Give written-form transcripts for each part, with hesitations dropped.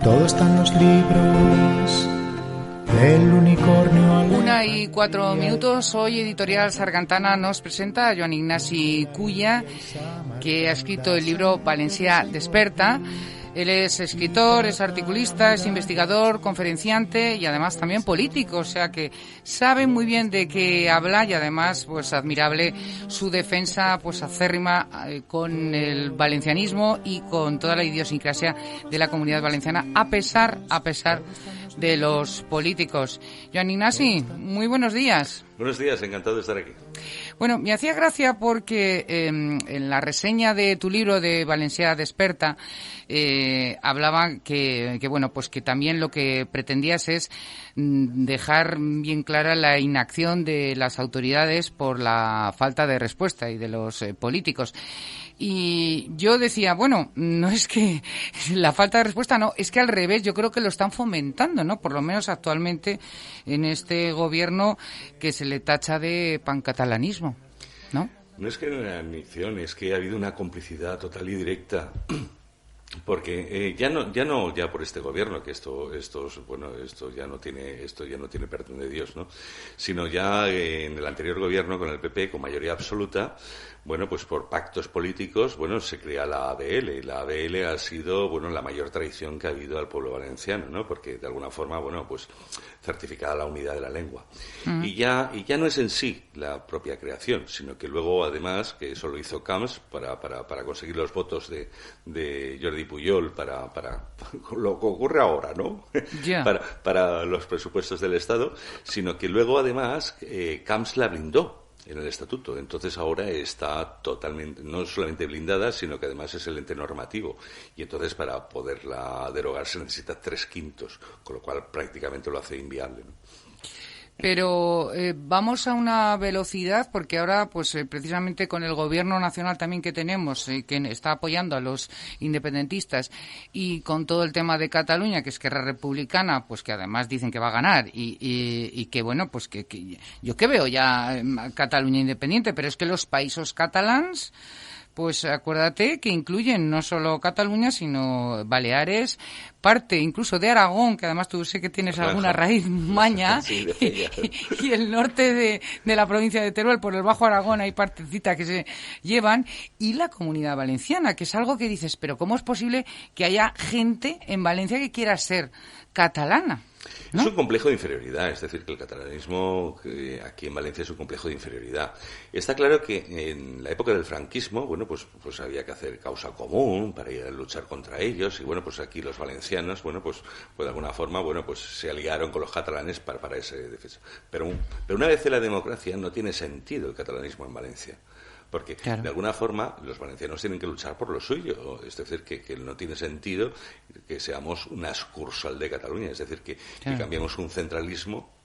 Todo está en los libros del unicornio a la 1:04. Hoy Editorial Sargantana nos presenta a Joan Ignasi Culla, que ha escrito el libro Valencia Desperta. Él es escritor, es articulista, es investigador, conferenciante y además también político, o sea que sabe muy bien de qué habla y además pues admirable su defensa pues acérrima con el valencianismo y con toda la idiosincrasia de la comunidad valenciana a pesar de los políticos. Joan Ignasi, muy buenos días. Buenos días, encantado de estar aquí. Bueno, me hacía gracia porque en la reseña de tu libro de Valencia Desperta hablaba que bueno, pues que también lo que pretendías es dejar bien clara la inacción de las autoridades por la falta de respuesta y de los políticos. Y yo decía, bueno, no es que la falta de respuesta, no, es que al revés, yo creo que lo están fomentando, ¿no? Por lo menos actualmente en este gobierno que se le tacha de pancatalanismo, ¿no? No es que no haya admisión, es que ha habido una complicidad total y directa. Porque ya por este gobierno, que esto ya no tiene perdón de Dios, ¿no? Sino ya en el anterior gobierno con el PP con mayoría absoluta, bueno, pues por pactos políticos, bueno, se crea la ABL, y la ABL ha sido, bueno, la mayor traición que ha habido al pueblo valenciano, ¿no? Porque de alguna forma, bueno, pues certificada la unidad de la lengua. Y ya no es en sí la propia creación, sino que luego además, que eso lo hizo Camps para conseguir los votos de Jordi Pujol para lo que ocurre ahora, ¿no? Yeah. para los presupuestos del Estado, sino que luego además Camps la blindó en el estatuto. Entonces ahora está totalmente, no solamente blindada, sino que además es el ente normativo. Y entonces para poderla derogar se necesita 3/5, con lo cual prácticamente lo hace inviable, ¿no? Pero vamos a una velocidad porque ahora, pues precisamente con el gobierno nacional también que tenemos, que está apoyando a los independentistas y con todo el tema de Cataluña, que es Esquerra Republicana, pues que además dicen que va a ganar y que bueno, pues que yo que veo ya Cataluña independiente, pero es que los países catalans, pues acuérdate que incluyen no solo Cataluña, sino Baleares, parte incluso de Aragón, que además tú sé que tienes alguna raíz maña, sí, y el norte de la provincia de Teruel, por el Bajo Aragón hay partecita que se llevan, y la Comunidad Valenciana, que es algo que dices, pero ¿cómo es posible que haya gente en Valencia que quiera ser catalana? ¿No? Es un complejo de inferioridad, es decir, que el catalanismo aquí en Valencia es un complejo de inferioridad. Está claro que en la época del franquismo, bueno, pues había que hacer causa común para ir a luchar contra ellos, y bueno, pues aquí los valencianos, bueno, pues de alguna forma, bueno, pues se aliaron con los catalanes para esa defensa. Pero una vez en la democracia no tiene sentido el catalanismo en Valencia. Porque, claro, de alguna forma, los valencianos tienen que luchar por lo suyo. Es decir, que no tiene sentido que seamos una sucursal de Cataluña. Es decir, que cambiemos un centralismo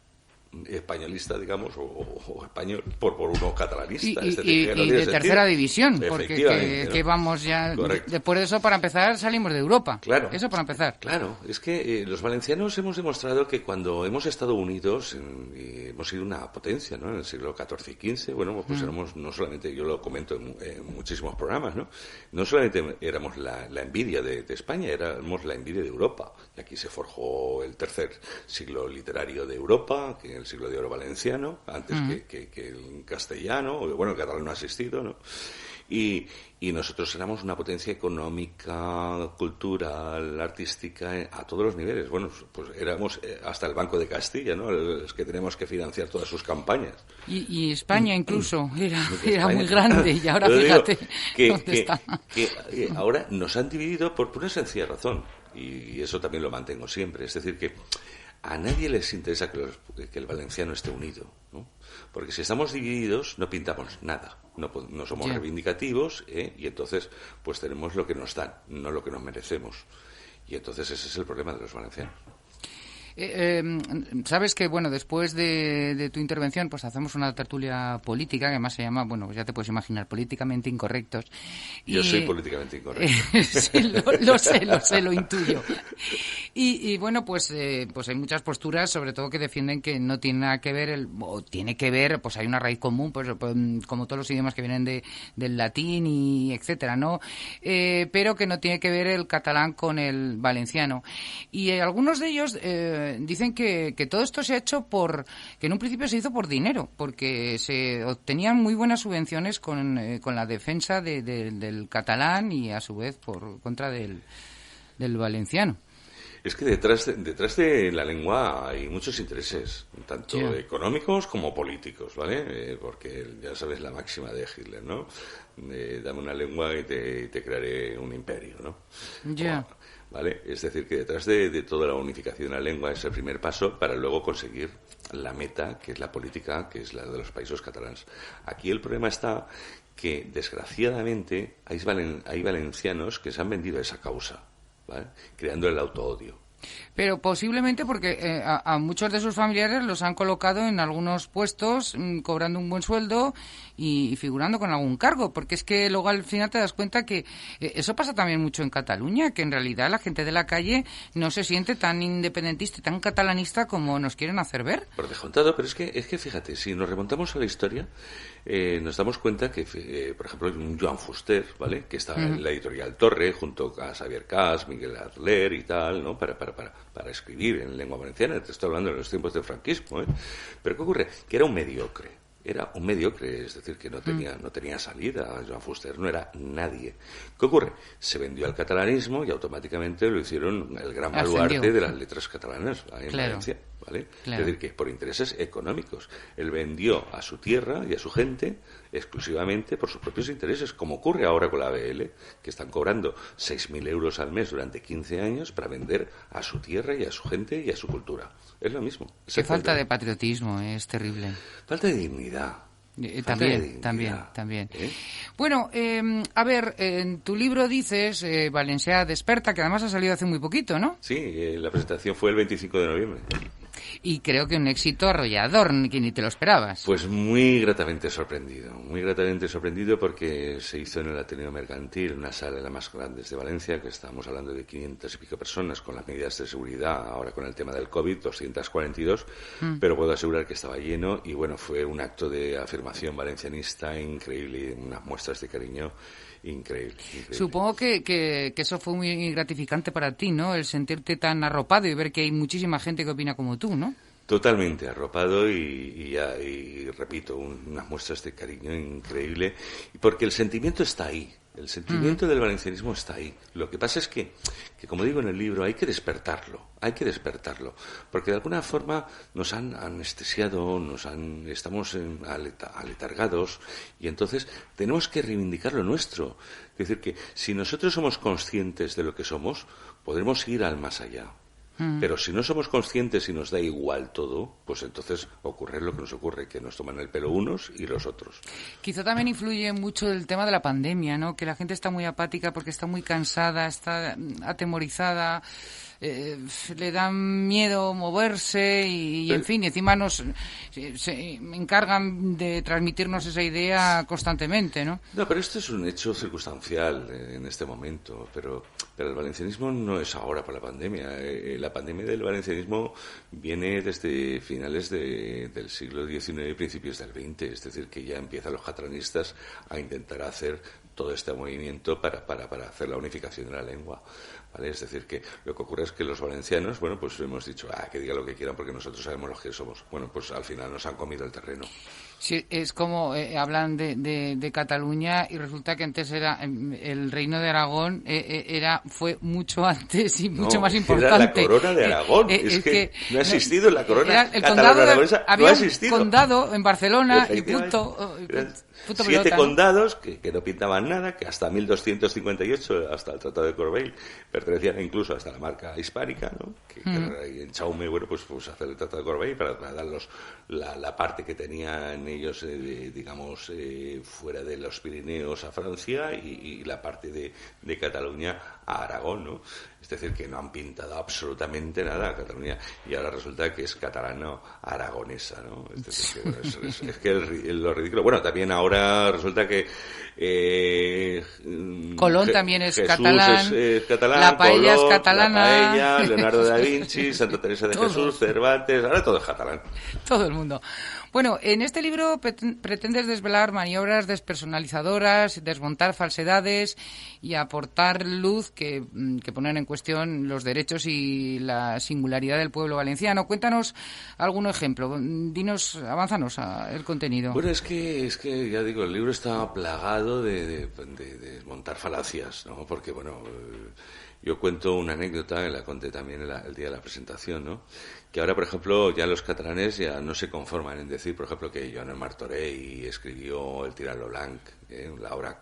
españolista, digamos, o español por uno catalanista. Y, es decir, que no y tiene de sentido. Tercera división, porque ¿no? que vamos ya... Correcto. Después de eso, para empezar, salimos de Europa. Claro. Eso para empezar. Claro, es que los valencianos hemos demostrado que cuando hemos estado unidos, hemos sido una potencia, ¿no? En el siglo XIV y XV, bueno, pues éramos, no solamente, yo lo comento en muchísimos programas, ¿no? No solamente éramos la envidia de España, éramos la envidia de Europa. Y aquí se forjó el tercer siglo literario de Europa, que el siglo de oro valenciano, antes que el castellano, bueno, el catalán no ha existido, ¿no? Y nosotros éramos una potencia económica, cultural, artística, a todos los niveles. Bueno, pues éramos hasta el Banco de Castilla, ¿no? Los que tenemos que financiar todas sus campañas. Y España incluso era muy grande, y ahora fíjate dónde está. Que ahora nos han dividido por una sencilla razón, y eso también lo mantengo siempre. Es decir, que a nadie les interesa que el valenciano esté unido, ¿no? Porque si estamos divididos no pintamos nada, no somos reivindicativos, y entonces pues tenemos lo que nos dan, no lo que nos merecemos. Y entonces ese es el problema de los valencianos. Sabes que, bueno, después de tu intervención, pues hacemos una tertulia política, que además se llama, bueno, ya te puedes imaginar, Políticamente Incorrectos. Yo soy políticamente incorrecto. Sí, lo sé, lo intuyo. Y bueno, pues hay muchas posturas, sobre todo que defienden que no tiene nada que ver, o tiene que ver, pues hay una raíz común, pues como todos los idiomas que vienen del latín y etcétera, ¿no? Pero que no tiene que ver el catalán con el valenciano. Y algunos de ellos dicen que todo esto se ha hecho que en un principio se hizo por dinero, porque se obtenían muy buenas subvenciones con la defensa del catalán y a su vez por contra del valenciano. Es que detrás de la lengua hay muchos intereses, tanto económicos como políticos, ¿vale? Porque ya sabes la máxima de Hitler, ¿no? Dame una lengua y te crearé un imperio, ¿no? Ya. ¿Vale? Es decir, que detrás de toda la unificación de la lengua es el primer paso para luego conseguir la meta, que es la política, que es la de los países catalanes. Aquí el problema está que, desgraciadamente, hay valencianos que se han vendido a esa causa, ¿vale? Creando el autoodio. Pero posiblemente porque a muchos de sus familiares los han colocado en algunos puestos, cobrando un buen sueldo y figurando con algún cargo, porque es que luego al final te das cuenta que eso pasa también mucho en Cataluña, que en realidad la gente de la calle no se siente tan independentista y tan catalanista como nos quieren hacer ver. Por descontado, pero es que fíjate, si nos remontamos a la historia, nos damos cuenta que, por ejemplo, un Joan Fuster, ¿vale?, que estaba en la editorial Torre, junto a Xavier Cas, Miguel Arler y tal, ¿no?, para escribir en lengua valenciana. Te estoy hablando de los tiempos del franquismo, ¿eh? Pero ¿qué ocurre? Que era un mediocre. Es decir, que no tenía salida. Joan Fuster no era nadie. ¿Qué ocurre? Se vendió al catalanismo y automáticamente lo hicieron el gran baluarte de las letras catalanas en Valencia, ¿vale? Claro. Es decir, que por intereses económicos. Él vendió a su tierra y a su gente exclusivamente por sus propios intereses, como ocurre ahora con la ABL, que están cobrando 6.000 euros al mes durante 15 años para vender a su tierra y a su gente y a su cultura. Es lo mismo. Qué falta de patriotismo, es terrible. Falta de dignidad. También. Bueno, a ver, en tu libro dices Valencià Desperta, que además ha salido hace muy poquito, ¿no? Sí, la presentación fue el 25 de noviembre. Y creo que un éxito arrollador, que ni te lo esperabas. Pues muy gratamente sorprendido porque se hizo en el Ateneo Mercantil, una sala de las más grandes de Valencia, que estamos hablando de 500 y pico personas con las medidas de seguridad, ahora con el tema del COVID, 242, pero puedo asegurar que estaba lleno y bueno, fue un acto de afirmación valencianista increíble, unas muestras de cariño increíble. Supongo que eso fue muy gratificante para ti, ¿no? El sentirte tan arropado y ver que hay muchísima gente que opina como tú, ¿no? Totalmente arropado y repito, unas muestras de cariño increíble, porque el sentimiento está ahí. El sentimiento del valencianismo está ahí. Lo que pasa es que, como digo en el libro, hay que despertarlo, porque de alguna forma nos han anestesiado, estamos aletargados, y entonces tenemos que reivindicar lo nuestro. Es decir, que si nosotros somos conscientes de lo que somos, podremos ir al más allá. Pero si no somos conscientes y nos da igual todo, pues entonces ocurre lo que nos ocurre, que nos toman el pelo unos y los otros. Quizá también influye mucho el tema de la pandemia, ¿no? Que la gente está muy apática porque está muy cansada, está atemorizada, le dan miedo moverse y en fin, y encima se encargan de transmitirnos esa idea constantemente, ¿no? No, pero esto es un hecho circunstancial en este momento, pero el valencianismo no es ahora por la pandemia. La pandemia del valencianismo viene desde finales del siglo XIX y principios del XX, es decir, que ya empiezan los catalanistas a intentar hacer todo este movimiento para hacer la unificación de la lengua, ¿vale? Es decir, que lo que ocurre es que los valencianos, bueno, pues hemos dicho, que digan lo que quieran porque nosotros sabemos lo que somos. Bueno, pues al final nos han comido el terreno. Sí, es como hablan de Cataluña y resulta que antes era el Reino de Aragón fue mucho antes y mucho más importante. Era la corona de Aragón. Es que no ha existido la corona catalana-aragonesa. No ha existido. Un condado en Barcelona y punto. 7 condados que no pintaban nada, que hasta 1258, hasta el Tratado de Corbeil, pertenecían incluso hasta la marca hispánica, ¿no? Que en Chaume, bueno, pues hace el Tratado de Corbeil para darlos la parte que tenían ellos, fuera de los Pirineos a Francia y la parte de Cataluña a Aragón, ¿no? Es decir, que no han pintado absolutamente nada a Cataluña y ahora resulta que es catalano-aragonesa, ¿no? Es decir, que, bueno, es que lo ridículo. Bueno, también ahora resulta que Colón también es Jesús catalán, es catalán, la paella Colón, es catalana, la paella, Leonardo da Vinci, Santa Teresa de Jesús, Cervantes, ahora todo es catalán. Todo el mundo. Bueno, en este libro pretendes desvelar maniobras despersonalizadoras, desmontar falsedades y aportar luz que ponen en cuestión los derechos y la singularidad del pueblo valenciano. Cuéntanos algún ejemplo. Dinos, avánzanos el contenido. Bueno, es que ya digo, el libro está plagado de desmontar falacias, ¿no? Porque, bueno, yo cuento una anécdota, que la conté también el día de la presentación, ¿no? Que ahora, por ejemplo, ya los catalanes ya no se conforman en decir, por ejemplo, que Joan Martorell escribió el Tirant lo Blanc, la obra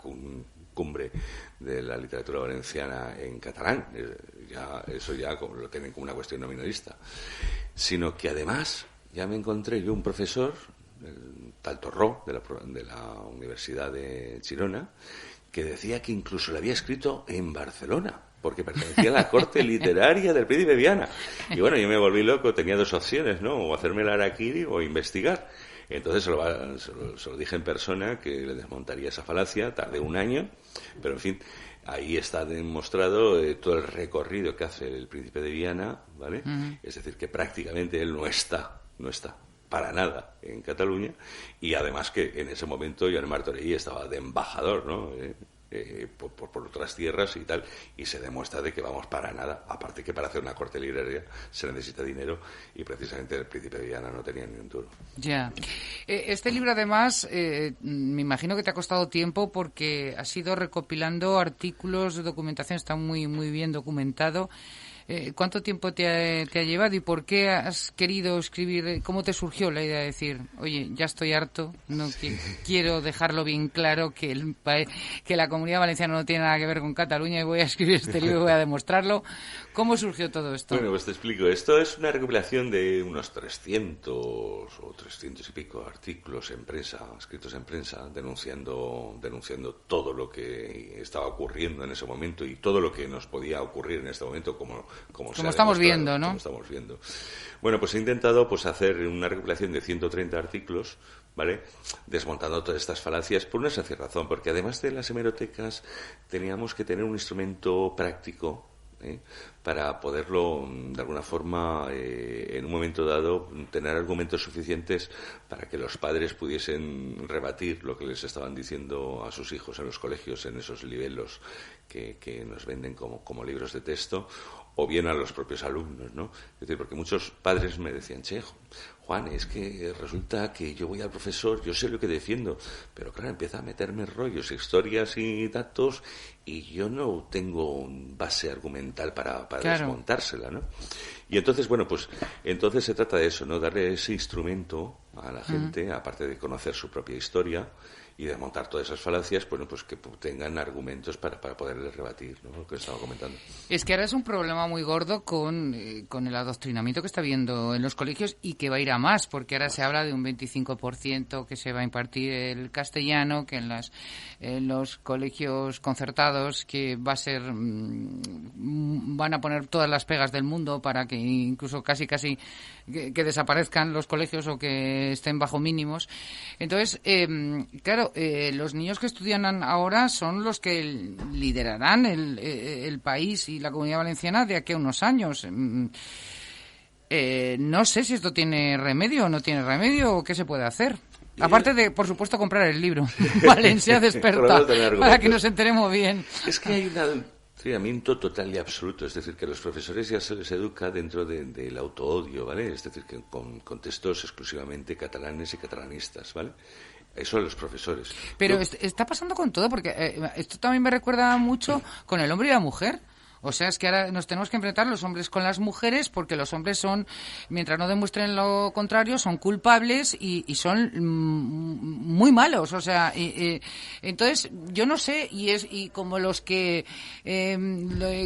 cumbre de la literatura valenciana en catalán. Eso ya lo tienen como una cuestión no minorista. Sino que además ya me encontré yo un profesor, el tal Torró, de la Universidad de Girona, que decía que incluso lo había escrito en Barcelona, porque pertenecía a la corte literaria del príncipe Viana. Y bueno, yo me volví loco, tenía dos opciones, ¿no? O hacerme el harakiri o investigar. Entonces se lo dije en persona que le desmontaría esa falacia, tardé un año, pero en fin, ahí está demostrado todo el recorrido que hace el príncipe de Viana, ¿vale? Uh-huh. Es decir, que prácticamente él no está para nada en Cataluña, y además que en ese momento Joan Martorell estaba de embajador, ¿no? Por otras tierras y tal, y se demuestra de que vamos para nada, aparte que para hacer una corte literaria se necesita dinero, y precisamente el príncipe de Viana no tenía ni un duro. Ya. Este libro además me imagino que te ha costado tiempo porque has ido recopilando artículos de documentación, está muy, muy bien documentado. ¿Cuánto tiempo te ha llevado y por qué has querido escribir? ¿Cómo te surgió la idea de decir, oye, ya estoy harto, no quiero dejarlo bien claro que la Comunidad Valenciana no tiene nada que ver con Cataluña y voy a escribir este libro y voy a demostrarlo? ¿Cómo surgió todo esto? Bueno, pues te explico. Esto es una recopilación de unos 300 o 300 y pico artículos en prensa, escritos en prensa, denunciando todo lo que estaba ocurriendo en ese momento y todo lo que nos podía ocurrir en este momento, como estamos viendo, ¿no? Como estamos viendo. Bueno, pues he intentado hacer una recopilación de 130 artículos, ¿vale? Desmontando todas estas falacias por una sencilla razón, porque además de las hemerotecas teníamos que tener un instrumento práctico, para poderlo, de alguna forma, en un momento dado, tener argumentos suficientes para que los padres pudiesen rebatir lo que les estaban diciendo a sus hijos en los colegios, en esos libelos que nos venden como libros de texto, o bien a los propios alumnos, ¿no? Es decir, porque muchos padres me decían, che, Juan, es que resulta que yo voy al profesor, yo sé lo que defiendo, pero claro, empieza a meterme rollos, historias y datos, y yo no tengo base argumental para desmontársela, ¿no? Y entonces, bueno, pues entonces se trata de eso, ¿no? Darle ese instrumento a la gente, aparte de conocer su propia historia y desmontar todas esas falacias, bueno, pues que tengan argumentos para poderles rebatir, ¿no? Lo que estaba comentando. Es que ahora es un problema muy gordo con el adoctrinamiento que está habiendo en los colegios y que va a ir a más, porque ahora se habla de un 25% que se va a impartir el castellano, que en los colegios concertados que va a ser van a poner todas las pegas del mundo para que incluso casi que desaparezcan los colegios o que estén bajo mínimos. Entonces, claro, los niños que estudian ahora son los que liderarán el país y la Comunidad Valenciana de aquí a unos años. No sé si esto tiene remedio o no tiene remedio o qué se puede hacer. Aparte de, por supuesto, comprar el libro Valencia Desperta, para que nos enteremos bien. Es que hay un adoctrinamiento total y absoluto, es decir, que a los profesores ya se les educa dentro del autoodio, ¿vale? Es decir, que con textos exclusivamente catalanes y catalanistas, ¿vale? Eso a los profesores. Pero está pasando con todo, porque esto también me recuerda mucho con el hombre y la mujer. O sea, es que ahora nos tenemos que enfrentar los hombres con las mujeres, porque los hombres son, mientras no demuestren lo contrario, son culpables y son muy malos. O sea, entonces yo no sé, y como los que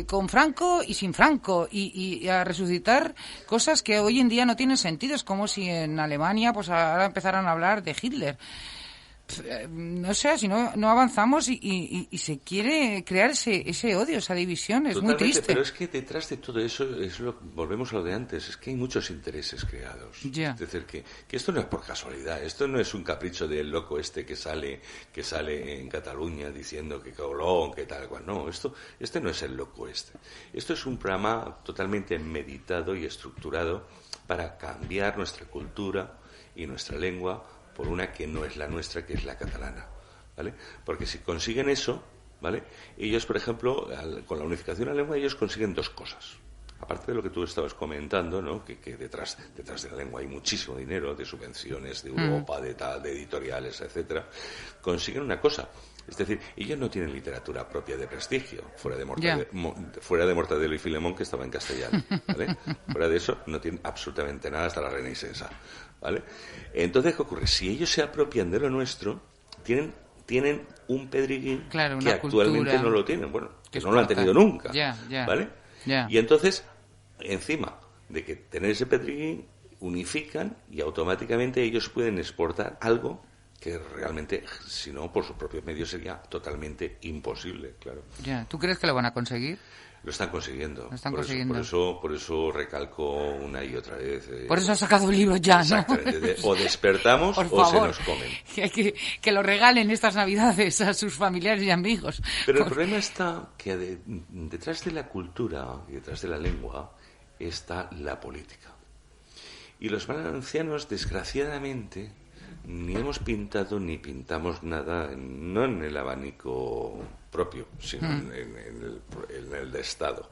con Franco y sin Franco, y a resucitar cosas que hoy en día no tienen sentido. Es como si en Alemania pues ahora empezaran a hablar de Hitler. no sé, si no avanzamos y se quiere crear ese odio, esa división, es Totalmente, muy triste. pero es que detrás de todo eso, volvemos a lo de antes, es que hay muchos intereses creados. Ya. Es decir, que esto no es por casualidad, esto no es un capricho del loco este que sale en Cataluña diciendo que Colón, que tal cual. No, este no es el loco este. Esto es un programa totalmente meditado y estructurado para cambiar nuestra cultura y nuestra lengua por una que no es la nuestra, que es la catalana, ¿vale? Porque si consiguen eso, ¿vale? Ellos, por ejemplo, con la unificación de la lengua, ellos consiguen dos cosas. Aparte de lo que tú estabas comentando, ¿no? Que detrás de la lengua hay muchísimo dinero, de subvenciones de Europa, de editoriales, etcétera, consiguen una cosa. Es decir, ellos no tienen literatura propia de prestigio, fuera de Mortadelo y Filemón, que estaba en castellano, ¿vale? Fuera de eso, no tienen absolutamente nada hasta la Renaissance, ¿vale? Entonces, ¿qué ocurre? Si ellos se apropian de lo nuestro, tienen un pedreguín que actualmente cultura, no lo tienen. Bueno, que no lo han tenido nunca, ¿vale? Y entonces, encima de que tener ese pedreguín, unifican y automáticamente ellos pueden exportar algo que realmente, si no, por sus propios medios sería totalmente imposible, claro. ¿Tú crees que lo van a conseguir? Lo están consiguiendo. Por eso recalco una y otra vez. Por eso ha sacado un libro ya, ¿no? Exactamente. O despertamos o se nos comen. Que lo regalen estas Navidades a sus familiares y amigos. Pero el problema está que detrás de la cultura y detrás de la lengua está la política. Y los valencianos, desgraciadamente, ni hemos pintado ni pintamos nada, no en el abanico propio, sino en el de Estado.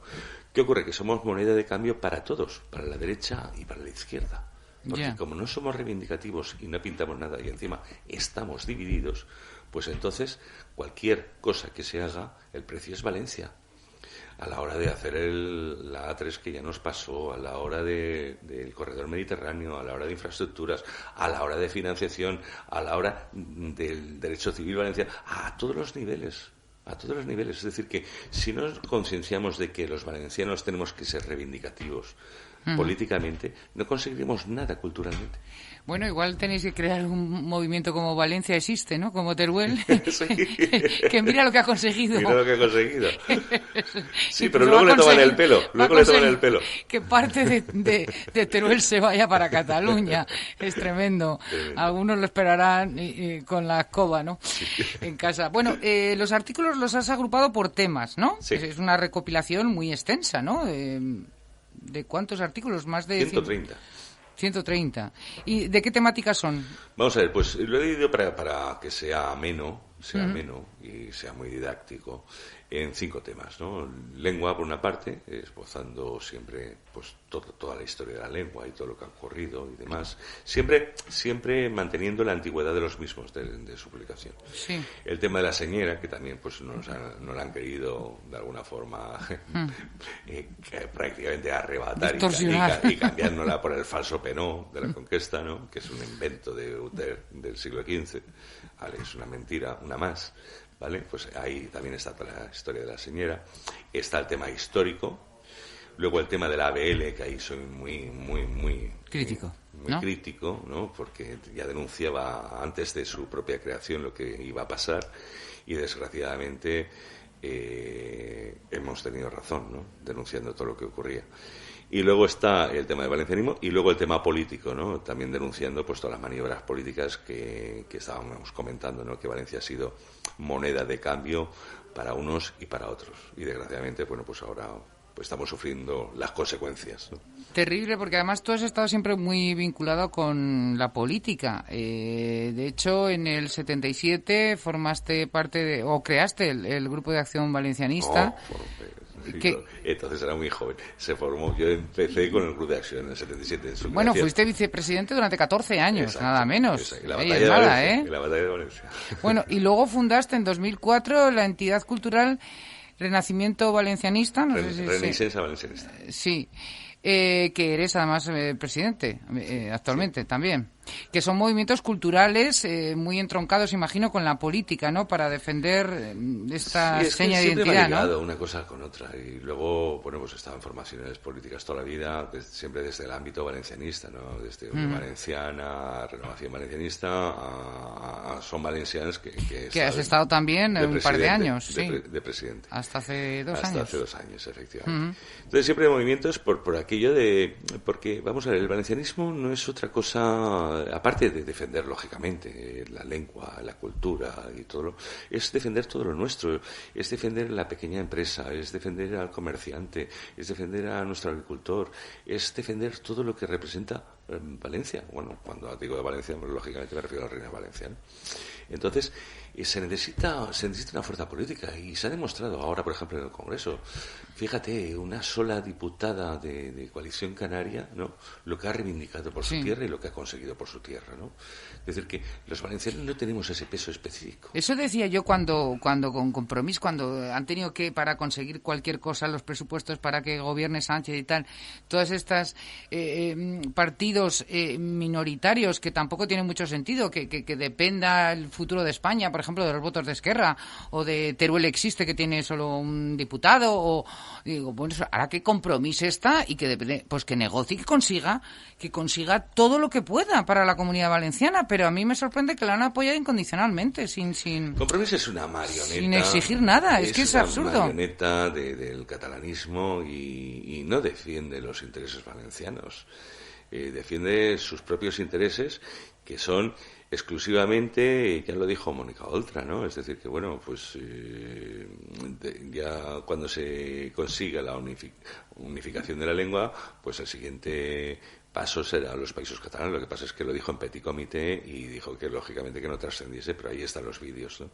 ¿Qué ocurre? Que somos moneda de cambio para todos, para la derecha y para la izquierda. Porque como no somos reivindicativos y no pintamos nada y encima estamos divididos, pues entonces cualquier cosa que se haga, el precio es Valencia. A la hora de hacer la A3 que ya nos pasó, a la hora del corredor mediterráneo, a la hora de infraestructuras, a la hora de financiación, a la hora del derecho civil valenciano, a todos los niveles. Es decir, que si nos concienciamos de que los valencianos tenemos que ser reivindicativos políticamente, no conseguiremos nada culturalmente. Bueno, igual tenéis que crear un movimiento como Valencia existe, ¿no? Como Teruel, sí. que mira lo que ha conseguido. Sí, pero luego le toman el pelo. Que parte de Teruel se vaya para Cataluña. Es tremendo. Algunos lo esperarán con la escoba, ¿no? Sí. En casa. Bueno, los artículos los has agrupado por temas, ¿no? Sí. Es una recopilación muy extensa, ¿no? ¿De cuántos artículos? Más de 130. ¿Y de qué temáticas son? Vamos a ver, pues lo he dividido para que sea ameno y sea muy didáctico en 5 temas, ¿no? Lengua, por una parte, esbozando siempre pues toda la historia de la lengua y todo lo que ha ocurrido y demás, siempre manteniendo la antigüedad de los mismos de su publicación. Sí. El tema de la señera, que también pues no la han querido de alguna forma prácticamente arrebatar y cambiándola por el falso penó de la conquista, ¿no? Que es un invento de Uther del siglo XV, ¿vale? Es una mentira, una más, ¿vale? Pues ahí también está toda la historia de la señera. Está el tema histórico. Luego el tema de la ABL, que ahí soy muy crítico, muy crítico, ¿no? Porque ya denunciaba antes de su propia creación lo que iba a pasar y desgraciadamente hemos tenido razón, ¿no? Denunciando todo lo que ocurría. Y luego está el tema del valencianismo y luego el tema político, ¿no? También denunciando pues todas las maniobras políticas que estábamos comentando, ¿no? Que Valencia ha sido moneda de cambio para unos y para otros. Y desgraciadamente, bueno, pues ahora pues estamos sufriendo las consecuencias, ¿no? Terrible, porque además tú has estado siempre muy vinculado con la política. De hecho, en el 77 formaste parte o creaste el Grupo de Acción Valencianista. Entonces era muy joven. Se formó. Yo empecé con el Grupo de Acción en el 77. Bueno, fuiste vicepresidente durante 14 años, exacto, nada menos. Y la batalla de Valencia, ¿eh? Y la batalla de Valencia. Bueno, y luego fundaste en 2004 la entidad cultural Renacimiento Valencianista. Renaissance Valencianista. Sí. Que eres además presidente actualmente también. Que son movimientos culturales muy entroncados, imagino, con la política, ¿no? Para defender esta seña de identidad, va ligado ¿no? una cosa con otra. Y luego, bueno, pues he estado en formaciones políticas toda la vida, siempre desde el ámbito valencianista, ¿no? Desde Unión Valenciana, Renovación Valencianista, a Son Valencians, que has estado también un par de años, sí. De presidente. Hasta hace 2 años. Hasta hace 2 años, efectivamente. Entonces siempre hay movimientos por aquello de... Porque, vamos a ver, el valencianismo no es otra cosa, aparte de defender, lógicamente, la lengua, la cultura y todo es defender todo lo nuestro, es defender la pequeña empresa, es defender al comerciante, es defender a nuestro agricultor, es defender todo lo que representa Valencia. Bueno, cuando digo de Valencia, pues, lógicamente me refiero a la Reina de Valencia, ¿no? Entonces, se necesita una fuerza política y se ha demostrado ahora, por ejemplo, en el Congreso. Fíjate, una sola diputada de Coalición Canaria, ¿no? Lo que ha reivindicado por su tierra y lo que ha conseguido por su tierra, ¿no? Es decir, que los valencianos no tenemos ese peso específico. Eso decía yo cuando con Compromís, cuando han tenido que, para conseguir cualquier cosa, los presupuestos para que gobierne Sánchez y tal, todas estas partidos minoritarios que tampoco tienen mucho sentido, que dependa el futuro de España, por ejemplo, de los votos de Esquerra, o de Teruel Existe, que tiene solo un diputado, o digo, bueno, ahora que Compromís está y que pues que negocie y que consiga todo lo que pueda para la Comunidad Valenciana, pero a mí me sorprende que la han apoyado incondicionalmente, sin Compromís es una marioneta. Sin exigir nada, es que es absurdo. Es una marioneta del catalanismo y no defiende los intereses valencianos. Defiende sus propios intereses, que son exclusivamente, ya lo dijo Mónica Oltra, ¿no? Es decir, que bueno, pues ya cuando se consiga la unificación de la lengua, pues el siguiente paso será los Països Catalans. Lo que pasa es que lo dijo en petit comité y dijo que lógicamente que no trascendiese, pero ahí están los vídeos, ¿no?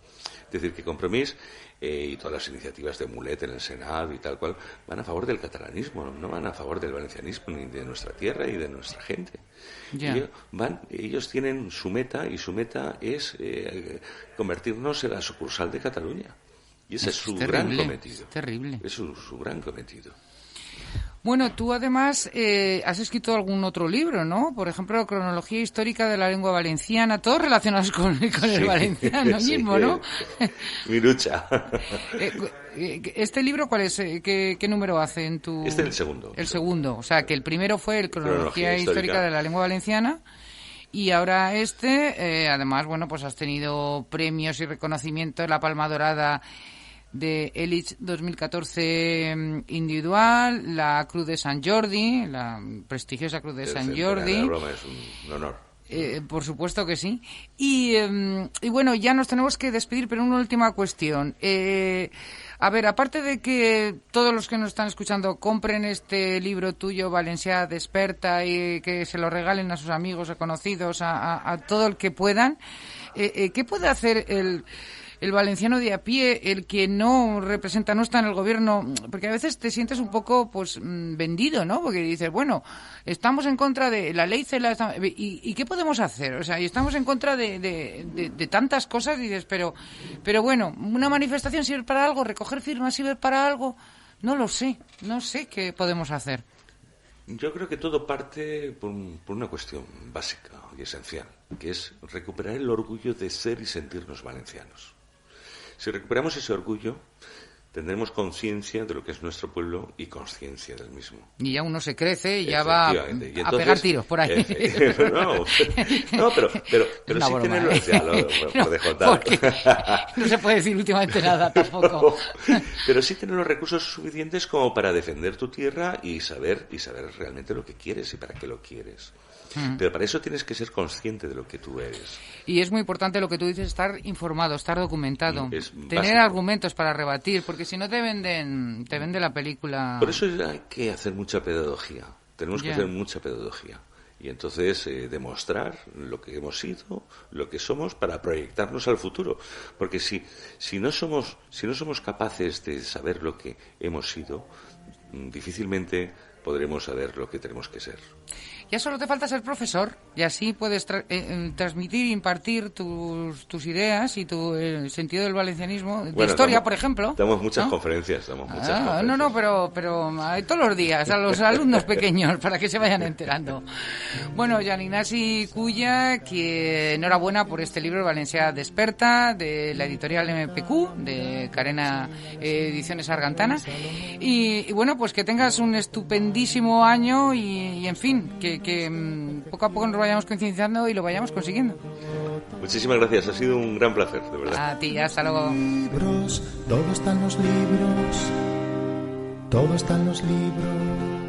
Es decir, que Compromís y todas las iniciativas de Mulet en el Senado y tal cual van a favor del catalanismo, no van a favor del valencianismo ni de nuestra tierra y de nuestra gente. Yeah. Ellos tienen su meta y su meta es convertirnos en la sucursal de Cataluña. Y ese es su gran cometido. Terrible. Es su gran cometido. Bueno, tú además has escrito algún otro libro, ¿no? Por ejemplo, Cronología Histórica de la Lengua Valenciana, todos relacionados con el valenciano mismo, ¿no? Mi lucha. ¿Este libro cuál es? ¿Qué número hace en tu...? Este es el segundo. El segundo, o sea, que el primero fue el Cronología Histórica de la Lengua Valenciana. Y ahora además, bueno, pues has tenido premios y reconocimientos, la Palma Dorada de Elich 2014 individual, la Cruz de Sant Jordi, la prestigiosa Cruz de Sant Jordi. La broma es un honor. Por supuesto que sí. Y bueno, ya nos tenemos que despedir, pero una última cuestión. A ver, aparte de que todos los que nos están escuchando compren este libro tuyo, Valencià Desperta, y que se lo regalen a sus amigos, a conocidos, a todo el que puedan, ¿qué puede hacer el valenciano de a pie, el que no representa, no está en el gobierno? Porque a veces te sientes un poco pues vendido, ¿no? Porque dices, bueno, estamos en contra de la ley CELA, ¿y qué podemos hacer? O sea, y estamos en contra de tantas cosas, y dices, pero bueno, una manifestación sirve para algo, recoger firmas sirve para algo, no lo sé, no sé qué podemos hacer. Yo creo que todo parte por una cuestión básica y esencial, que es recuperar el orgullo de ser y sentirnos valencianos. Si recuperamos ese orgullo, tendremos conciencia de lo que es nuestro pueblo y conciencia del mismo. Y ya uno se crece y ya va a pegar tiros por ahí. Pero sí tenerlo... Por descontar. No se puede decir últimamente nada tampoco. Pero sí tener los recursos suficientes como para defender tu tierra y saber realmente lo que quieres y para qué lo quieres. Pero para eso tienes que ser consciente de lo que tú eres. Y es muy importante lo que tú dices, estar informado, estar documentado, tener argumentos para rebatir, porque si no te venden la película. Por eso hay que hacer mucha pedagogía. Tenemos que hacer mucha pedagogía. Y entonces demostrar lo que hemos sido, lo que somos, para proyectarnos al futuro. Porque si no somos capaces de saber lo que hemos sido, difícilmente podremos saber lo que tenemos que ser. Ya solo te falta ser profesor y así puedes transmitir, impartir tus ideas y tu sentido del valencianismo, de historia, por ejemplo. Damos muchas ¿no? conferencias, conferencias. No, pero todos los días a los alumnos pequeños para que se vayan enterando. Bueno, Joan Ignasi Culla, que enhorabuena por este libro, Valencia Desperta, de la editorial MPQ, de Carena Ediciones Argantana. Y bueno, pues que tengas un estupendísimo año y en fin, que poco a poco nos vayamos concienciando y lo vayamos consiguiendo. Muchísimas gracias, ha sido un gran placer, de verdad. A ti, hasta luego. Libros, todo está en los libros, todo está en los libros.